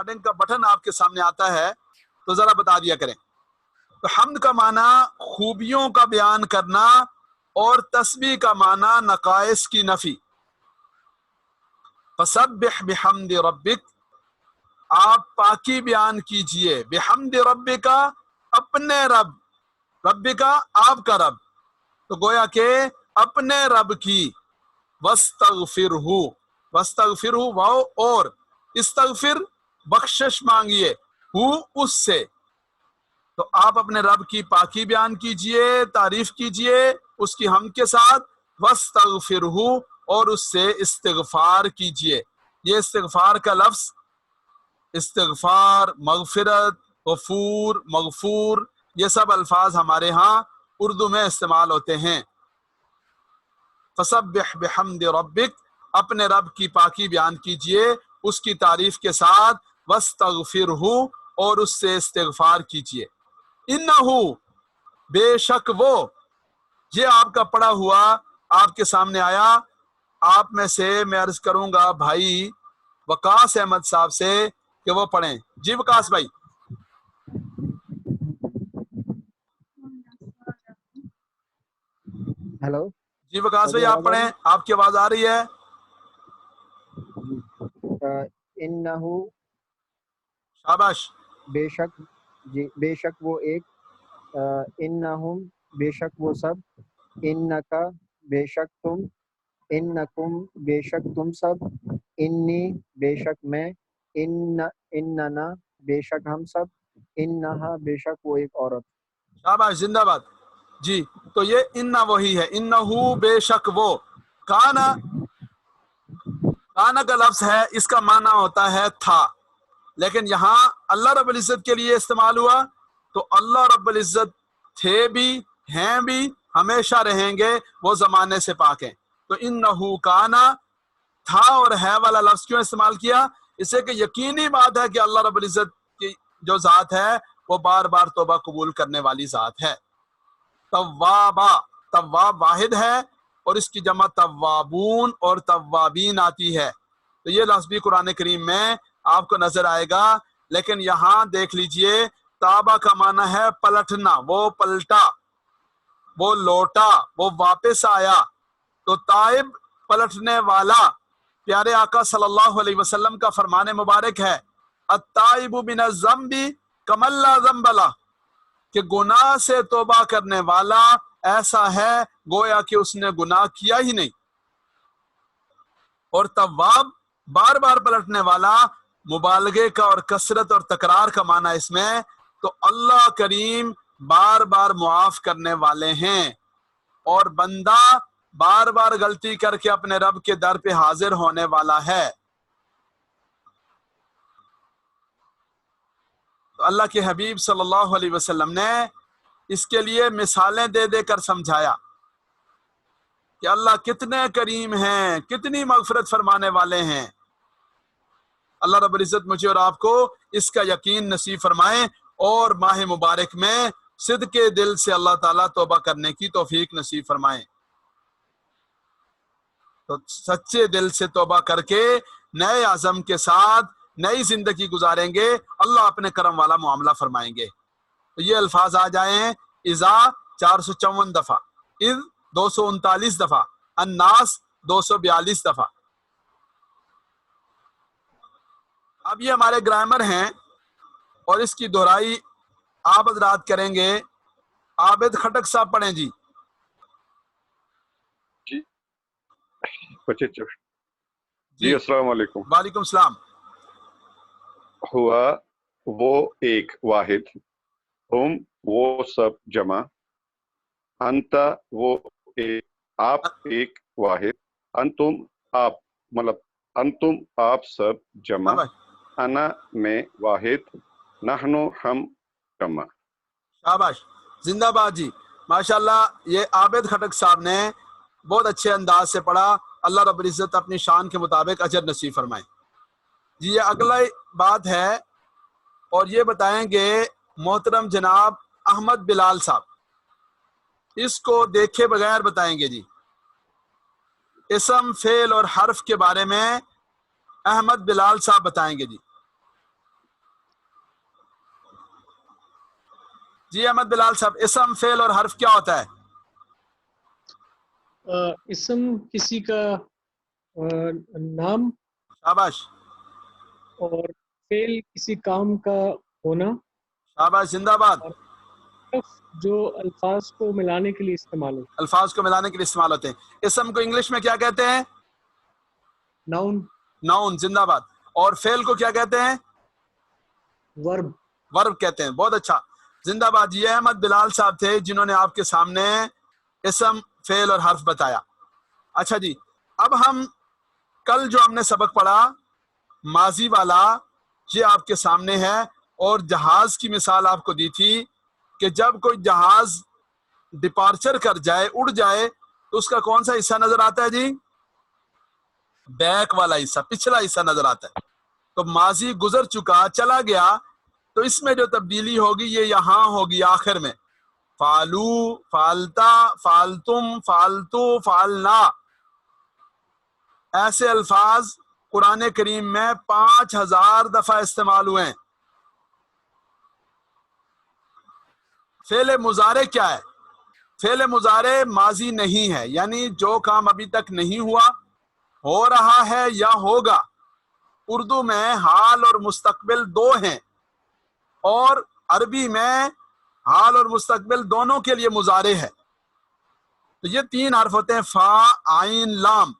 Recording کا button آپ کے سامنے آتا ہے تو ذرا بتا دیا کریں۔ تو حمد کا معنی خوبیوں کا بیان کرنا اور تسبیح کا معنی نقائص کی نفی۔ فسبح بحمد ربک، آپ پاکی بیان کیجئے، بحمد ربک، اپنے رب، رب کا آپ کا رب، تو گویا کہ اپنے رب کی، واستغفرہ، واستغفرہ واو اور استغفر بخشش مانگیے، ہو اس سے، تو آپ اپنے رب کی پاکی بیان کیجئے، تعریف کیجئے اس کی حمد کے ساتھ، واستغفرہ اور اس سے استغفار کیجئے۔ یہ استغفار کا لفظ، استغفار، مغفرت، غفور، مغفور، یہ سب الفاظ ہمارے ہاں اردو میں استعمال ہوتے ہیں۔ فسبح بحمد ربک، اپنے رب کی پاکی بیان کیجئے اس کی تعریف کے ساتھ، واستغفرہ اور اس سے استغفار کیجئے۔ انہو، بے شک وہ، یہ آپ کا پڑھا ہوا آپ کے سامنے آیا۔ آپ میں سے میں عرض کروں گا بھائی وقاص احمد صاحب سے کہ وہ پڑھیں۔ جی وقاص بھائی۔ ہیلو جی وقاص بھائی آپ پڑھیں، آپ کی آواز آ رہی ہے؟ انہو، شاباش۔ بے شک، جی بے شک وہ ایک، انہم بے شک وہ سب، انکا بے شک تم، انکم بے شک تم سب، انی بے شک میں، اننا بے شک ہم سب، انہا بے شک وہ ایک عورت۔ شاباش، زندہ باد۔ جی تو یہ انہ وہی ہے، انہو بے شک وہ، کانا، کانا کا لفظ ہے، اس کا معنی ہوتا ہے تھا، لیکن یہاں اللہ رب العزت کے لیے استعمال ہوا، تو اللہ رب العزت تھے بھی، ہیں بھی، ہمیشہ رہیں گے، وہ زمانے سے پاک ہیں۔ تو انہو کانا، تھا اور ہے والا لفظ کیوں استعمال کیا؟ اس سے کہ یقینی بات ہے کہ اللہ رب العزت کی جو ذات ہے وہ بار بار توبہ قبول کرنے والی ذات ہے۔ توابا، تواب واحد ہے اور اس کی جمع توابون اور توابین آتی ہے، تو یہ لفظ بھی قرآن کریم میں آپ کو نظر آئے گا، لیکن یہاں دیکھ لیجئے تابا کا معنی ہے پلٹنا، وہ پلٹا، وہ لوٹا، وہ واپس آیا، تو تائب پلٹنے والا، پیارے آقا صلی اللہ علیہ وسلم کا فرمان مبارک ہے، التائب من الذنب کمن لا ذنب لہ، کہ گناہ سے توبہ کرنے والا ایسا ہے گویا کہ اس نے گناہ کیا ہی نہیں، اور تواب بار بار پلٹنے والا، مبالغے کا اور کثرت اور تکرار کا معنی اس میں، تو اللہ کریم بار بار معاف کرنے والے ہیں، اور بندہ بار بار غلطی کر کے اپنے رب کے در پہ حاضر ہونے والا ہے۔ تو اللہ کے حبیب صلی اللہ علیہ وسلم نے اس کے لیے مثالیں دے دے کر سمجھایا کہ اللہ کتنے کریم ہیں، کتنی مغفرت فرمانے والے ہیں۔ اللہ رب العزت مجھے اور آپ کو اس کا یقین نصیب فرمائیں، اور ماہ مبارک میں صدق دل سے اللہ تعالیٰ توبہ کرنے کی توفیق نصیب فرمائیں۔ تو سچے دل سے توبہ کر کے نئے عزم کے ساتھ نئی زندگی گزاریں گے، اللہ اپنے کرم والا معاملہ فرمائیں گے۔ تو یہ الفاظ آ جائیں، اذا 454 دفعہ، اذ 239 دفعہ، الناس 242 دفعہ۔ اب یہ ہمارے گرامر ہیں اور اس کی دہرائی آپ حضرات کریں گے۔ عابد خٹک صاحب پڑھیں جی۔ جی السلام علیکم۔ وعلیکم السلام۔ ہوا وہ ایک واحد، ہم وہ سب جمع، انتا وہ ایک آپ ایک واحد، انتم آپ مطلب انتم آپ سب جمع، انا میں واحد، نحنو ہم جمع۔ شاباش، زندہ باد جی، ماشاءاللہ۔ یہ عابد خٹک صاحب نے بہت اچھے انداز سے پڑھا، اللہ رب العزت اپنی شان کے مطابق اجر نصیب فرمائیں جی۔ یہ اگلا بات ہے اور یہ بتائیں گے محترم جناب احمد بلال صاحب، اس کو دیکھے بغیر بتائیں گے جی۔ اسم، فعل اور حرف کے بارے میں احمد بلال صاحب بتائیں گے جی۔ جی احمد بلال صاحب، اسم فعل اور حرف کیا ہوتا ہے؟ اسم کسی کا نام شاباش اور فعل کسی کام کا ہونا شاباش، زندہ باد۔ اور حرف جو الفاظ کو ملانے کے لیے استعمال ہوتا الفاظ کو ملانے کے لیے استعمال ہوتے ہیں۔ اسم کو انگلش میں کیا کہتے ہیں؟ ہے۔ ناؤن، ناؤن، زندہ باد۔ اور فعل کو کیا کہتے ہیں؟ ورب۔ ورب کہتے ہیں۔ بہت اچھا، زندہ باد۔ یہ احمد بلال صاحب تھے جنہوں نے آپ کے سامنے اسم فعل اور حرف بتایا۔ اچھا جی، اب ہم کل جو ہم نے سبق پڑھا ماضی والا، یہ آپ کے سامنے ہے، اور جہاز کی مثال آپ کو دی تھی کہ جب کوئی جہاز ڈپارچر کر جائے، اڑ جائے، تو اس کا کون سا حصہ نظر آتا ہے جی؟ بیک والا حصہ، پچھلا حصہ نظر آتا ہے۔ تو ماضی گزر چکا، چلا گیا، تو اس میں جو تبدیلی ہوگی یہ یہاں ہوگی آخر میں، فالو، فالتا، فالتم، فالتو، فالنا۔ ایسے الفاظ قرآن کریم میں 5000 دفعہ استعمال ہوئے ہیں۔ فعل مضارع کیا ہے؟ فعل مضارع ماضی نہیں ہے، یعنی جو کام ابھی تک نہیں ہوا، ہو رہا ہے یا ہوگا۔ اردو میں حال اور مستقبل دو ہیں، اور عربی میں حال اور مستقبل دونوں کے لیے مضارع ہے۔ تو یہ 3 حرف ہوتے ہیں، فا، عین، لام۔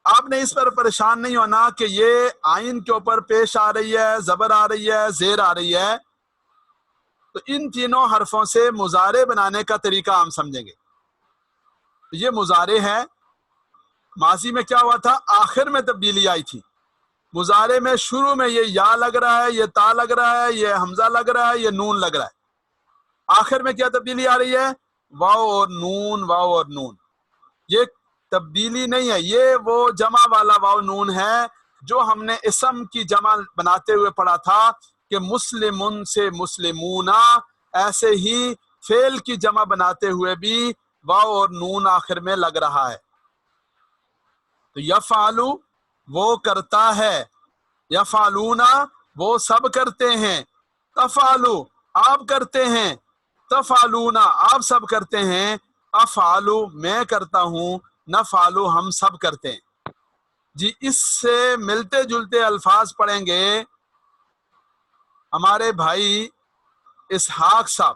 آپ نے اس پر پریشان نہیں ہونا کہ یہ عین کے اوپر پیش آ رہی ہے، زبر آ رہی ہے، زیر آ رہی ہے۔ تو ان تینوں حرفوں سے مضارع بنانے کا طریقہ ہم سمجھیں گے۔ تو یہ مضارع ہے۔ ماضی میں کیا ہوا تھا؟ آخر میں تبدیلی آئی تھی۔ مضارع میں شروع میں یہ یا لگ رہا ہے، یہ تا لگ رہا ہے، یہ حمزہ لگ رہا ہے، یہ نون لگ رہا ہے۔ آخر میں کیا تبدیلی آ رہی ہے؟ واو اور نون، واو اور نون۔ یہ تبدیلی نہیں ہے، یہ وہ جمع والا واو نون ہے جو ہم نے اسم کی جمع بناتے ہوئے پڑھا تھا کہ مسلمن سے مسلمونا، ایسے ہی فعل کی جمع بناتے ہوئے بھی واو اور نون آخر میں لگ رہا ہے۔ تو یفعلو وہ کرتا ہے، یفعلونا وہ سب کرتے ہیں، تفعلو آپ کرتے ہیں، تفعلونا آپ سب کرتے ہیں، افعلو میں کرتا ہوں، نفعلو ہم سب کرتے ہیں۔ جی اس سے ملتے جلتے الفاظ پڑھیں گے ہمارے بھائی اسحاق صاحب۔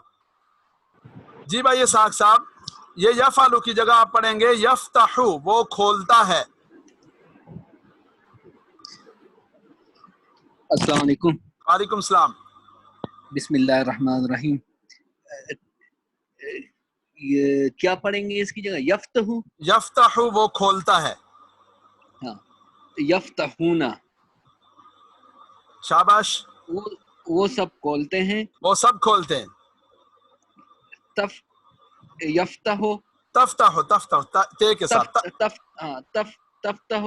جی بھائی اسحاق صاحب، یہ یفعلو کی جگہ آپ پڑھیں گے یفتحو، وہ کھولتا ہے۔ السلام علیکم۔ وعلیکم السلام۔ بسم اللہ الرحمن الرحیم۔ یہ کیا پڑھیں گے اس کی جگہ؟ یفتح، یفتحو وہ کھولتا ہے۔ ہاں، یفتحونا شاباش، وہ سب کھولتے ہیں، وہ سب کھولتے ہیں۔ یفتح، تفتحو، تفتحو تے کے ساتھ، تفتح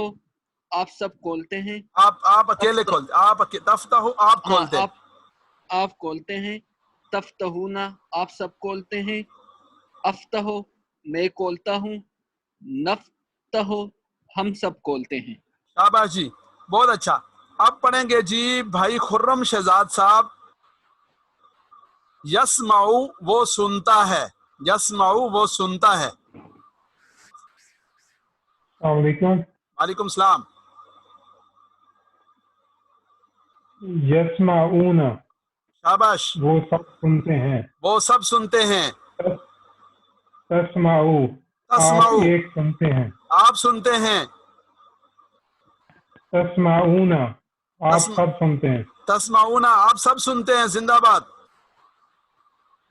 آپ سب کھولتے ہیں، آپ اکیلے کھولتے، آپ تفتحو آپ کھولتے ہیں۔ آپ کھولتے ہیں، تفتحونا آپ سب کھولتے ہیں، افتح میں کھولتا ہوں، نفتح ہم سب کھولتے ہیں۔ شاباش جی، بہت اچھا۔ اب پڑھیں گے جی بھائی خرم شہزاد صاحب، یسمعو وہ سنتا ہے، یسمعو وہ سنتا ہے۔ السلام علیکم۔ وعلیکم السلام۔ یسمعون شاباش، وہ سب سنتے ہیں، وہ سب سنتے ہیں۔ تسمعو آپ تسمعو ایک سنتے ہیں، آپ سنتے ہیں۔ تسمعون آپ سب سنتے ہیں، تسمعونا آپ سب سنتے ہیں، زندہ باد۔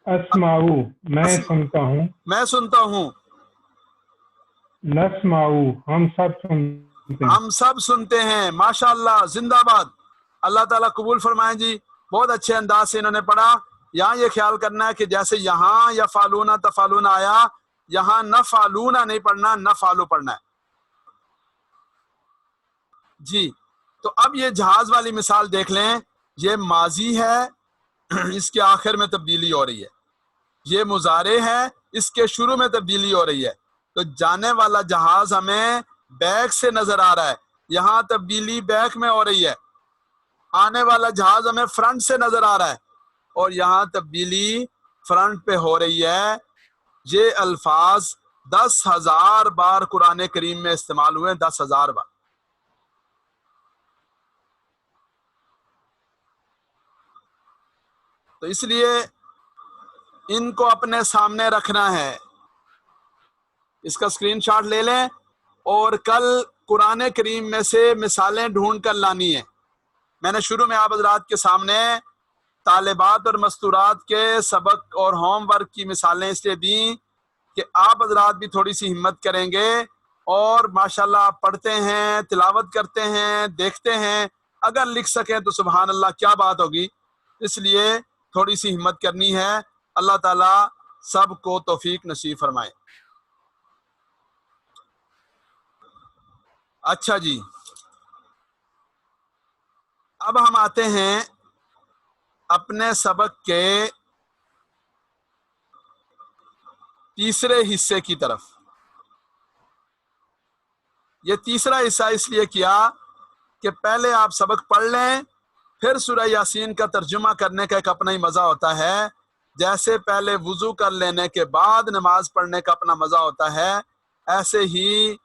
اسمعو میں سنتا ہوں، میں سنتا ہوں، نسمعو ہم سب سنتے ہیں۔ ہم سب سنتے ہیں۔ ماشاء اللہ، زندہ باد۔ اللہ تعالیٰ قبول فرمائیں جی، بہت اچھے انداز سے انہوں نے پڑھا۔ یہاں یہ خیال کرنا ہے کہ جیسے یہاں یا فالونا تفالونا آیا، یہاں نہ فالونا نہیں پڑھنا، نہ فالو پڑھنا ہے۔ جی تو اب یہ جہاز والی مثال دیکھ لیں، یہ ماضی ہے، اس کے آخر میں تبدیلی ہو رہی ہے۔ یہ مضارع ہے، اس کے شروع میں تبدیلی ہو رہی ہے۔ تو جانے والا جہاز ہمیں بیک سے نظر آ رہا ہے، یہاں تبدیلی بیک میں ہو رہی ہے۔ آنے والا جہاز ہمیں فرنٹ سے نظر آ رہا ہے، اور یہاں تبدیلی فرنٹ پہ ہو رہی ہے. یہ الفاظ 10,000 بار قرآن کریم میں استعمال ہوئے، 10,000 بار. تو اس لیے ان کو اپنے سامنے رکھنا ہے. اس کا اسکرین شاٹ لے لیں اور کل قرآن کریم میں سے مثالیں ڈھونڈ کر لانی ہیں. میں نے شروع میں آپ حضرات کے سامنے طالبات اور مستورات کے سبق اور ہوم ورک کی مثالیں اس لیے دیں کہ آپ حضرات بھی تھوڑی سی ہمت کریں گے اور ماشاءاللہ آپ پڑھتے ہیں، تلاوت کرتے ہیں، دیکھتے ہیں. اگر لکھ سکیں تو سبحان اللہ کیا بات ہوگی. اس لیے تھوڑی سی ہمت کرنی ہے. اللہ تعالیٰ سب کو توفیق نصیب فرمائے. اچھا جی، اب ہم آتے ہیں اپنے سبق کے تیسرے حصے کی طرف. یہ تیسرا حصہ اس لیے کیا کہ پہلے آپ سبق پڑھ لیں، پھر سورہ یاسین کا ترجمہ کرنے کا ایک اپنا ہی مزہ ہوتا ہے. جیسے پہلے وضو کر لینے کے بعد نماز پڑھنے کا اپنا مزہ ہوتا ہے، ایسے ہی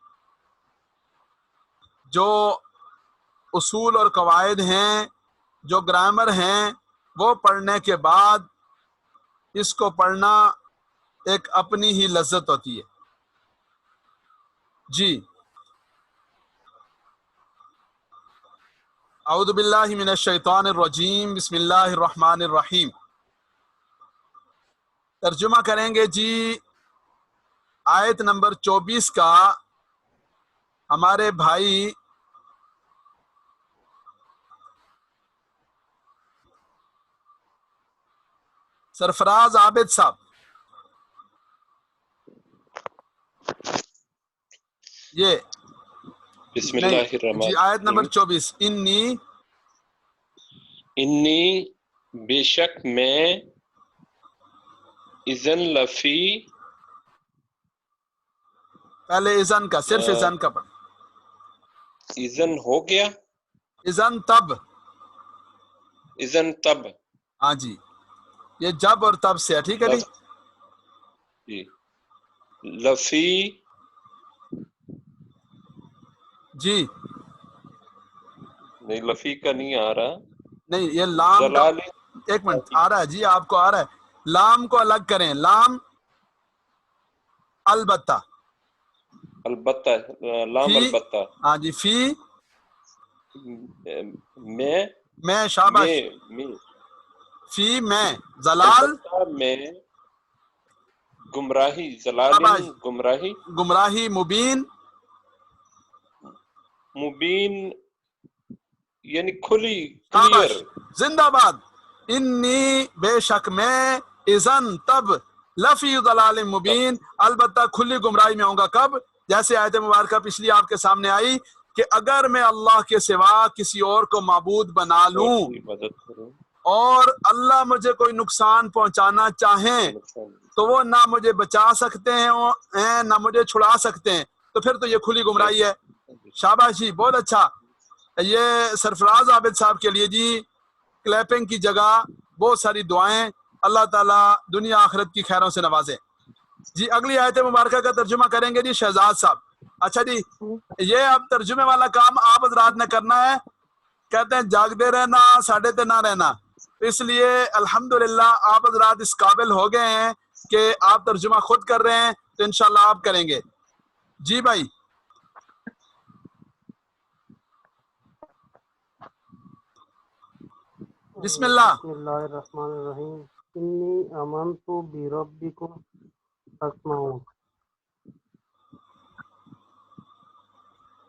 جو اصول اور قواعد ہیں، جو گرامر ہیں، وہ پڑھنے کے بعد اس کو پڑھنا ایک اپنی ہی لذت ہوتی ہے. جی، اعوذ باللہ من الشیطان الرجیم، بسم اللہ الرحمن الرحیم. ترجمہ کریں گے جی آیت نمبر 24 کا ہمارے بھائی سرفراز عابد صاحب. یہ بسم اللہ الرحمن جی آیت نمبر 24. انی بے شک میں اذن لفی، پہلے اذن کا، صرف اذن کا پڑھ. اذن ہو گیا، اذن تب، اذن تب، ہاں جی، یہ جب اور تب سے ہے. ٹھیک ہے جی. جی لفی، جی نہیں لفی کا نہیں آ رہا، نہیں، یہ لام کا، جلال، ایک منٹ آ رہا ہے جی، آپ کو آ رہا ہے. لام کو الگ کریں، لام البتہ، البتہ، لام فی، البتہ، ہاں جی، فی میں شاباش، میں فی میں زلال، البتہ میں گمراہی، زلال شاباش، گمراہی، گمراہی مبین، مبین یعنی کھلی، شاباش، کلیئر. زندہ باد. انی بے شک میں، اذن تب، لفی ضلال مبین، البتہ کھلی گمراہی میں ہوں گا. کب؟ جیسے آیت مبارکہ پچھلی آپ کے سامنے آئی کہ اگر میں اللہ کے سوا کسی اور کو معبود بنا لوں عبادت کروں اور اللہ مجھے کوئی نقصان پہنچانا چاہیں تو وہ نہ مجھے بچا سکتے ہیں نہ مجھے چھڑا سکتے ہیں، تو پھر تو یہ کھلی گمراہی ہے. شاباش جی، بہت اچھا. یہ سرفراز عابد صاحب کے لیے جی کلیپنگ کی جگہ بہت ساری دعائیں. اللہ تعالیٰ دنیا آخرت کی خیروں سے نوازے. جی اگلی آیت مبارکہ کا ترجمہ کریں گے جی شہزاد صاحب. اچھا جی، یہ اب ترجمے والا کام آپ حضرات نے کرنا ہے. کہتے ہیں جاگتے رہنا، ساڑھے تے نہ رہنا. اس لیے الحمدللہ آپ حضرات اس قابل ہو گئے ہیں کہ آپ ترجمہ خود کر رہے ہیں، تو انشاءاللہ آپ کریں گے. جی بھائی. بسم اللہ. بسم اللہ الرحمن الرحیم. انی آمنت بربکم فاسمعون.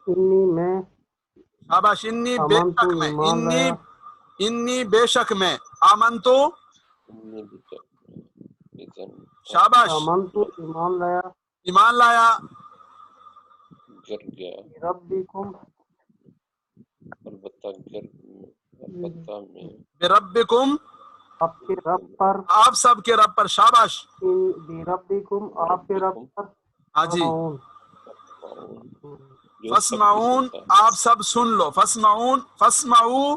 انی میں، شاباش. انی بے آمنت شک میں، ایمان لایا، انی بے شک میں، آمنتو، شاباش، آمنت ایمان لایا، ایمان لایا، گر گیا، بربکم البتہ میں بربکم، آپ کے رب پر، آپ سب کے رب پر. شاباش، بربکم آپ کے رب پر، ہاں جی. فاسمعون. فسمعون، آپ سب سن لو. فسمعون، فسمعو،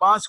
5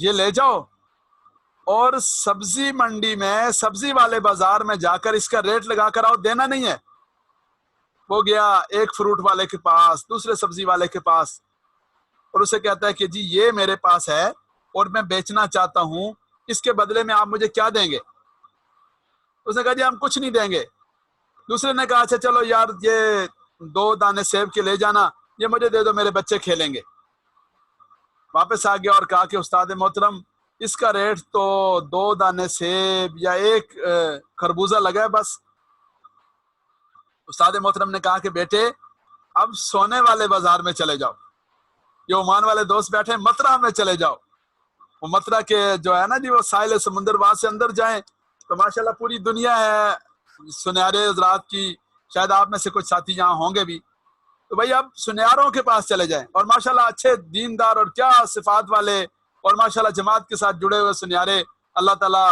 یہ لے جاؤ اور سبزی منڈی میں سبزی والے بازار میں جا کر اس کا ریٹ لگا کر آؤ، دینا نہیں ہے۔ وہ گیا ایک فروٹ والے کے پاس، دوسرے سبزی والے کے پاس، اور اسے کہتا ہے کہ جی یہ میرے پاس ہے اور میں بیچنا چاہتا ہوں، اس کے بدلے میں آپ مجھے کیا دیں گے؟ اس نے کہا جی ہم کچھ نہیں دیں گے۔ دوسرے نے کہا اچھا چلو یار یہ 2 دانے سیب کے لے جانا، یہ مجھے دے دو، میرے بچے کھیلیں گے۔ واپس آ گیا اور کہا کہ استاد محترم اس کا ریٹ تو 2 دانے سیب یا 1 خربوزہ لگا ہے بس۔ استاد محترم نے کہا کہ بیٹے اب سونے والے بازار میں چلے جاؤ، یہ عمان والے دوست بیٹھے مترا میں چلے جاؤ۔ وہ مترا کے جو ہے نا جی وہ ساحل سمندر، وہاں سے اندر جائیں تو ماشاءاللہ پوری دنیا ہے سنیارے حضرات کی، شاید آپ میں سے کچھ ساتھی یہاں ہوں گے بھی، تو بھائی اب سنیاروں کے پاس چلے جائیں، اور ماشاءاللہ اچھے دیندار اور کیا صفات والے اور ماشاءاللہ جماعت کے ساتھ جڑے ہوئے سنیارے، اللہ تعالیٰ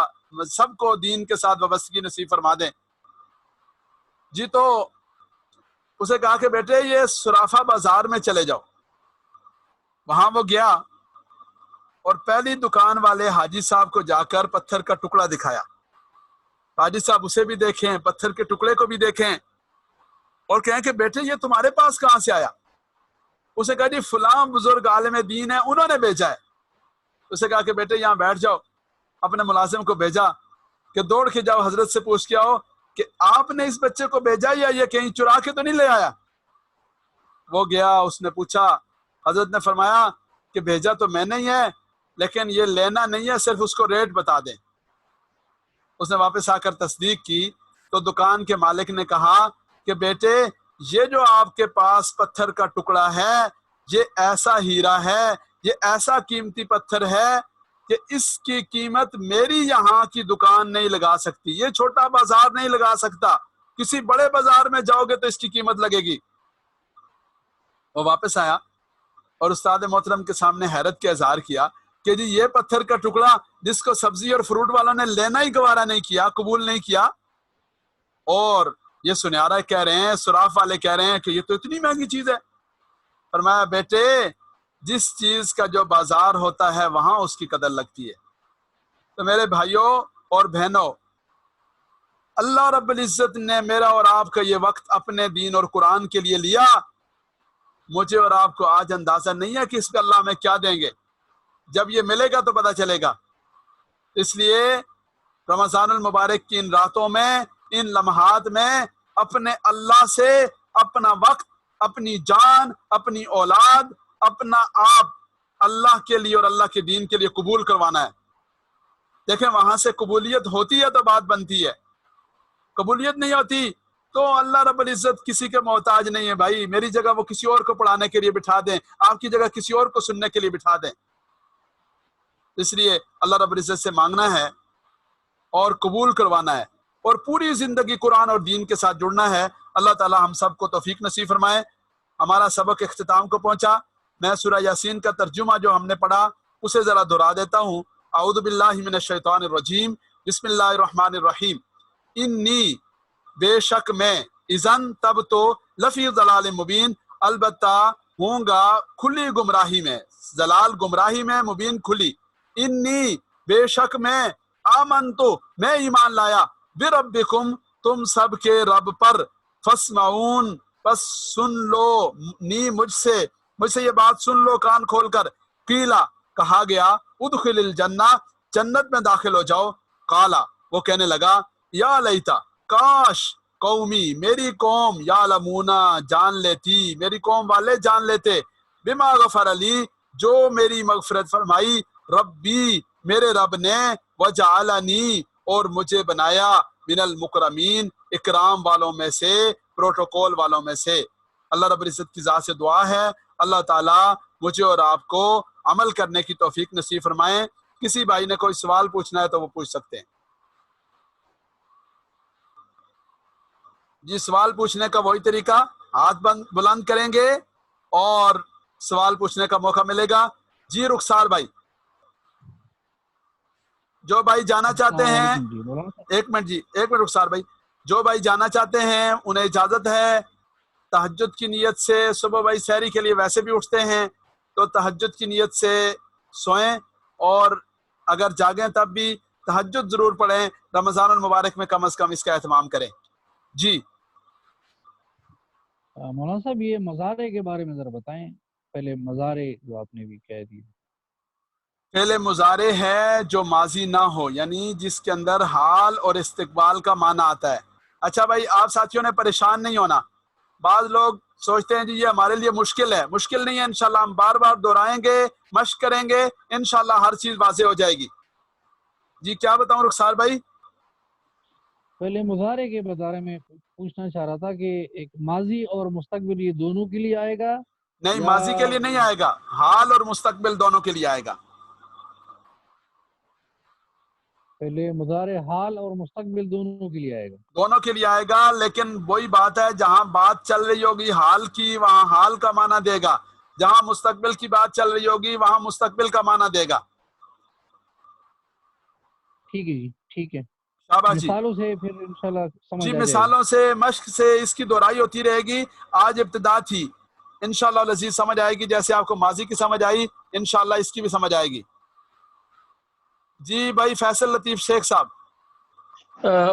سب کو دین کے ساتھ وابستگی نصیب فرما دیں جی۔ تو اسے کہا کہ بیٹے یہ صرافہ بازار میں چلے جاؤ۔ وہاں وہ گیا اور پہلی دکان والے حاجی صاحب کو جا کر پتھر کا ٹکڑا دکھایا۔ حاجی صاحب اسے بھی دیکھیں، پتھر کے ٹکڑے کو بھی دیکھیں اور کہیں کہ بیٹے یہ تمہارے پاس کہاں سے آیا؟ اسے کہا جی فلاں بزرگ عالم دین ہے، انہوں نے بھیجا ہے۔ اسے کہا کہ بیٹے یہاں بیٹھ جاؤ۔ اپنے ملازم کو بھیجا کہ دوڑ کے جاؤ حضرت سے پوچھ کے آؤ کہ آپ نے اس بچے کو بھیجا یا یہ کہیں چرا کے تو نہیں لے آیا؟ وہ گیا، اس نے پوچھا، حضرت نے فرمایا کہ بھیجا تو میں نہیں ہے لیکن یہ لینا نہیں ہے، صرف اس کو ریٹ بتا دیں۔ اس نے واپس آ کر تصدیق کی تو دکان کے مالک نے کہا کہ بیٹے یہ جو آپ کے پاس پتھر کا ٹکڑا ہے یہ ایسا ہیرا ہے، یہ ایسا قیمتی پتھر ہے کہ اس کی قیمت میری یہاں کی دکان نہیں لگا سکتی، یہ چھوٹا بازار نہیں لگا سکتا، کسی بڑے بازار میں جاؤ گے تو اس کی قیمت لگے گی۔ وہ واپس آیا اور استاد محترم کے سامنے حیرت کا اظہار کیا کہ جی یہ پتھر کا ٹکڑا جس کو سبزی اور فروٹ والوں نے لینا ہی گوارا نہیں کیا، قبول نہیں کیا، اور یہ سنیارا کہہ رہے ہیں، صراف والے کہہ رہے ہیں کہ یہ تو اتنی مہنگی چیز ہے۔ فرمایا بیٹے جس چیز کا جو بازار ہوتا ہے وہاں اس کی قدر لگتی ہے۔ تو میرے بھائیوں اور بہنوں، اللہ رب العزت نے میرا اور آپ کا یہ وقت اپنے دین اور قرآن کے لیے لیا، مجھے اور آپ کو آج اندازہ نہیں ہے کہ اس پہ اللہ ہمیں کیا دیں گے، جب یہ ملے گا تو پتہ چلے گا۔ اس لیے رمضان المبارک کی ان راتوں میں، ان لمحات میں اپنے اللہ سے اپنا وقت، اپنی جان، اپنی اولاد، اپنا آپ اللہ کے لیے اور اللہ کے دین کے لیے قبول کروانا ہے۔ دیکھیں وہاں سے قبولیت ہوتی ہے تو بات بنتی ہے، قبولیت نہیں ہوتی تو اللہ رب العزت کسی کے محتاج نہیں ہے بھائی، میری جگہ وہ کسی اور کو پڑھانے کے لیے بٹھا دیں، آپ کی جگہ کسی اور کو سننے کے لیے بٹھا دیں۔ اس لیے اللہ رب العزت سے مانگنا ہے اور قبول کروانا ہے اور پوری زندگی قرآن اور دین کے ساتھ جڑنا ہے۔ اللہ تعالی ہم سب کو توفیق نصیب فرمائے۔ ہمارا سبق اختتام کو پہنچا، میں سورہ یاسین کا ترجمہ جو ہم نے پڑھا اسے ذرا دہرا دیتا ہوں۔ اعوذ باللہ من الشیطان الرجیم، بسم اللہ الرحمن الرحیم۔ انی بے شک میں، اذن تب تو، لفی ضلال مبین البتہ ہوں گا کھلی گمراہی میں، ضلال گمراہی میں، مبین کھلی۔ انی بے شک میں، آمنتو میں ایمان لایا، بربکم تم سب کے رب پر، فاسمعون پس سن لو، نی مجھ سے یہ بات سن لو کان کھول کر۔ قیلا کہا گیا، ادخل الجنہ جنت میں داخل ہو جاؤ۔ قالا وہ کہنے لگا، یا لیتا کاش قومی میری قوم، یعلمونا جان لیتی، میری قوم والے جان لیتے، بما غفر علی جو میری مغفرت فرمائی، ربی میرے رب نے، وجعلنی اور مجھے بنایا، من المکرمین اکرام والوں میں سے، پروٹوکول والوں میں سے۔ اللہ رب العزت کی ذات سے دعا ہے اللہ تعالیٰ مجھے اور آپ کو عمل کرنے کی توفیق نصیب فرمائیں۔ کسی بھائی نے کوئی سوال پوچھنا ہے تو وہ پوچھ سکتے ہیں جی۔ سوال پوچھنے کا وہی طریقہ، ہاتھ بلند کریں گے اور سوال پوچھنے کا موقع ملے گا۔ جی رخسار بھائی، جو بھائی جانا چاہتے ہیں، ایک منٹ رخسار بھائی، جو بھائی جانا چاہتے ہیں انہیں اجازت ہے۔ تہجد کی نیت سے صبح بھائی سحری کے لیے ویسے بھی اٹھتے ہیں تو تہجد کی نیت سے سوئیں اور اگر جاگیں تب بھی تہجد ضرور پڑھیں، رمضان المبارک میں کم از کم اس کا اہتمام کریں. جی مولانا صاحب یہ مزارے کے بارے میں ذرا بتائیں، پہلے مزارے جو آپ نے بھی کہہ دی. پہلے مضارع ہے جو ماضی نہ ہو، یعنی جس کے اندر حال اور استقبال کا معنی آتا ہے. اچھا بھائی آپ ساتھیوں نے پریشان نہیں ہونا. بعض لوگ سوچتے ہیں جی یہ ہمارے لیے مشکل ہے. مشکل نہیں ہے، انشاءاللہ ہم بار بار دہرائیں گے، مشق کریں گے، انشاءاللہ ہر چیز واضح ہو جائے گی. جی کیا بتاؤں رخسار بھائی؟ پہلے مضارع کے بارے میں پوچھنا چاہ رہا تھا کہ ایک ماضی اور مستقبل یہ دونوں کے لیے آئے گا؟ نہیں، یا ماضی کے لیے نہیں آئے گا، حال اور مستقبل دونوں کے لیے آئے گا. پہلے مضارع حال اور مستقبل دونوں کے لیے آئے گا؟ دونوں کے لیے آئے گا، لیکن وہی بات ہے جہاں بات چل رہی ہوگی حال کی وہاں حال کا معنی دے گا، جہاں مستقبل کی بات چل رہی ہوگی وہاں مستقبل کا معنی دے گا. ٹھیک ہے جی، ٹھیک ہے. شاباش جی. مثالوں سے پھر انشاءاللہ سمجھ جی آ جائے گا. مثالوں سے، مشق سے اس کی دہرائی ہوتی رہے گی. آج ابتدا تھی، انشاءاللہ العزیز سمجھ آئے گی. جیسے آپ کو ماضی کی سمجھ آئی انشاءاللہ اس کی بھی سمجھ آئے گی. جی بھائی فیصل لطیف شیخ صاحب.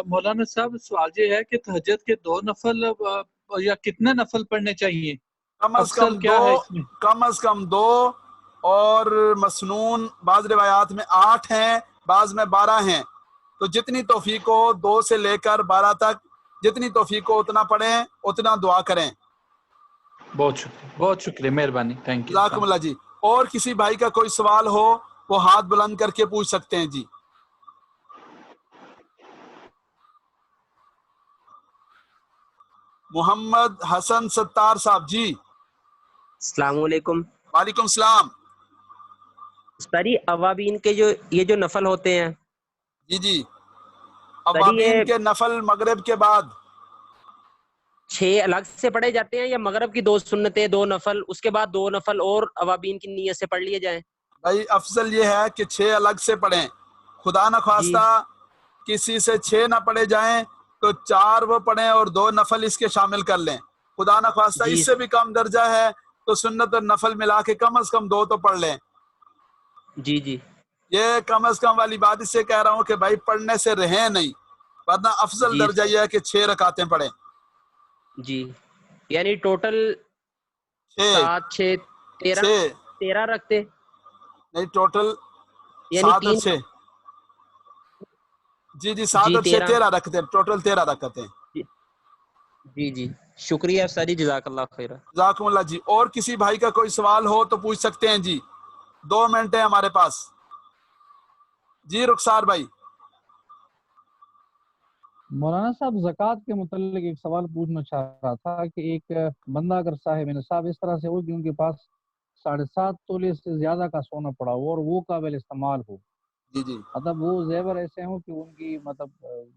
مولانا صاحب سوال یہ ہے کہ تہجد کے 2 نفل یا کتنے نفل پڑھنے چاہیے؟ کم از افضل کم کیا ہے اس میں؟ کم از کم 2 اور مسنون بعض روایات میں 8 ہیں، بعض میں 12 ہیں. تو جتنی توفیق ہو 2 سے لے کر 12 تک جتنی توفیق ہو اتنا پڑھیں، اتنا دعا کریں. بہت شکریہ، بہت شکریہ، مہربانی، تھینک یو. جزاکم اللہ جی. اور کسی بھائی کا کوئی سوال ہو وہ ہاتھ بلند کر کے پوچھ سکتے ہیں. جی محمد حسن ستار صاحب. جی السلام علیکم. وعلیکم السلام. ساری اوابین کے یہ جو نفل ہوتے ہیں، جی جی اوابین کے نفل مغرب کے بعد 6 الگ سے پڑھے جاتے ہیں یا مغرب کی 2 سنتیں 2 نفل اس کے بعد 2 نفل اور اوابین کی نیت سے پڑھ لیے جائیں؟ بھائی افضل یہ ہے کہ 6 الگ سے پڑھیں. خدا نہ خواستہ کسی سے 6 نہ پڑھے جائیں تو 4 وہ پڑھیں اور 2 نفل اس کے شامل کر لیں. خدا نہ خواستہ اس سے بھی کم درجہ ہے تو سنت اور نفل ملا کے کم از کم 2 تو پڑھ لیں. جی جی یہ کم از کم والی بات اس سے کہہ رہا ہوں کہ بھائی پڑھنے سے رہیں نہیں، ورنہ افضل درجہ یہ ہے کہ 6 رکعتیں پڑھیں. جی یعنی ٹوٹل 7 6 13 رکھتے نہیں، ٹوٹل یعنی 7 اور 6. جی جی 7 اور 6 13 رکھتے ہیں، ٹوٹل 13 رکعتیں. جی جی شکریہ ساری، جزاک اللہ خیر. جزاکم اللہ جی. اور کسی بھائی کا کوئی سوال ہو تو پوچھ سکتے ہیں. جی 2 منٹ ہیں ہمارے پاس. جی رخسار بھائی. مولانا صاحب زکوٰۃ کے متعلق ایک سوال پوچھنا چاہ رہا تھا کہ ایک بندہ اگر صاحب نصاب اس طرح سے ہو کہ ان کے پاس 7.5 تولے سے زیادہ کا سونا پڑا ہو اور وہ قابل استعمال ہو، جی جی مطلب وہ زیور ایسے ہوں کہ ان کی مطلب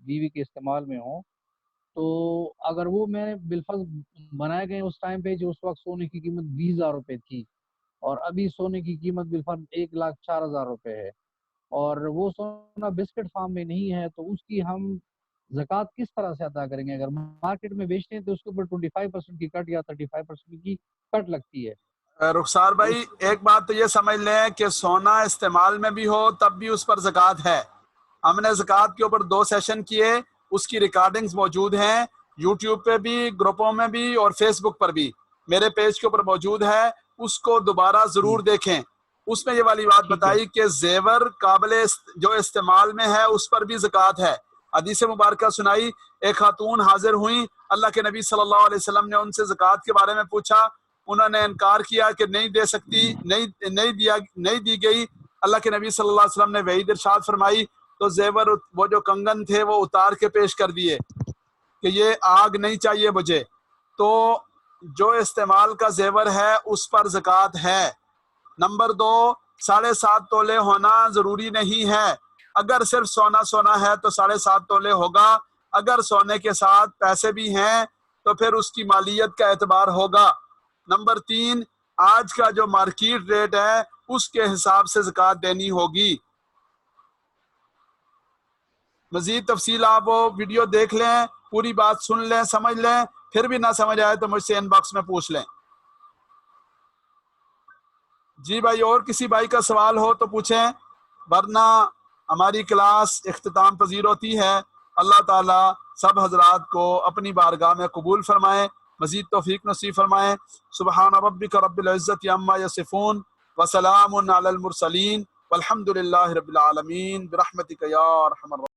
بیوی کے استعمال میں ہوں، تو اگر وہ میں نے بالفرض بنائے گئے اس ٹائم پہ جو اس وقت سونے کی قیمت 20,000 روپے تھی اور ابھی سونے کی قیمت بالفرض 1,04,000 روپے ہے، اور وہ سونا بسکٹ فارم میں نہیں ہے، تو اس کی ہم زکوٰۃ کس طرح سے ادا کریں گے؟ اگر مارکیٹ میں بیچتے ہیں تو اس کے اوپر 25% کی کٹ یا 35% کی کٹ لگتی ہے. رخسار بھائی ایک بات تو یہ سمجھ لیں کہ سونا استعمال میں بھی ہو تب بھی اس پر زکوٰۃ ہے. ہم نے زکوٰۃ کے اوپر 2 سیشن کیے، اس کی ریکارڈنگز موجود ہیں یوٹیوب پہ بھی، گروپوں میں بھی اور فیس بک پر بھی. میرے پیج کے اوپر موجود ہے، اس کو دوبارہ ضرور دیکھیں. اس میں یہ والی بات بتائی کہ زیور قابل جو استعمال میں ہے اس پر بھی زکوٰۃ ہے. حدیث مبارکہ سنائی، ایک خاتون حاضر ہوئیں، اللہ کے نبی صلی اللہ علیہ وسلم نے ان سے زکوٰۃ کے بارے میں پوچھا، انہوں نے انکار کیا کہ نہیں دے سکتی، نہیں دی گئی. اللہ کے نبی صلی اللہ علیہ وسلم نے وحید ارشاد فرمائی تو زیور وہ جو کنگن تھے وہ اتار کے پیش کر دیے کہ یہ آگ نہیں چاہیے مجھے. تو جو استعمال کا زیور ہے اس پر زکوٰۃ ہے. نمبر 2 7.5 تولے ہونا ضروری نہیں ہے. اگر صرف سونا ہے تو 7.5 تولے ہوگا. اگر سونے کے ساتھ پیسے بھی ہیں تو پھر اس کی مالیت کا اعتبار ہوگا. نمبر 3 آج کا جو مارکیٹ ریٹ ہے اس کے حساب سے زکوٰۃ دینی ہوگی. مزید تفصیل آپ وہ ویڈیو دیکھ لیں، پوری بات سن لیں، سمجھ لیں، پھر بھی نہ سمجھ آئے تو مجھ سے ان باکس میں پوچھ لیں. جی بھائی اور کسی بھائی کا سوال ہو تو پوچھیں. ورنہ ہماری کلاس اختتام پذیر ہوتی ہے۔ اللہ تعالیٰ سب حضرات کو اپنی بارگاہ میں قبول فرمائے، مزید توفیق نصیب فرمائے۔ سبحان ربک رب العزت عما یصفون وسلام علی المرسلین والحمد للہ رب العالمین برحمتک یا ارحم الراحمین۔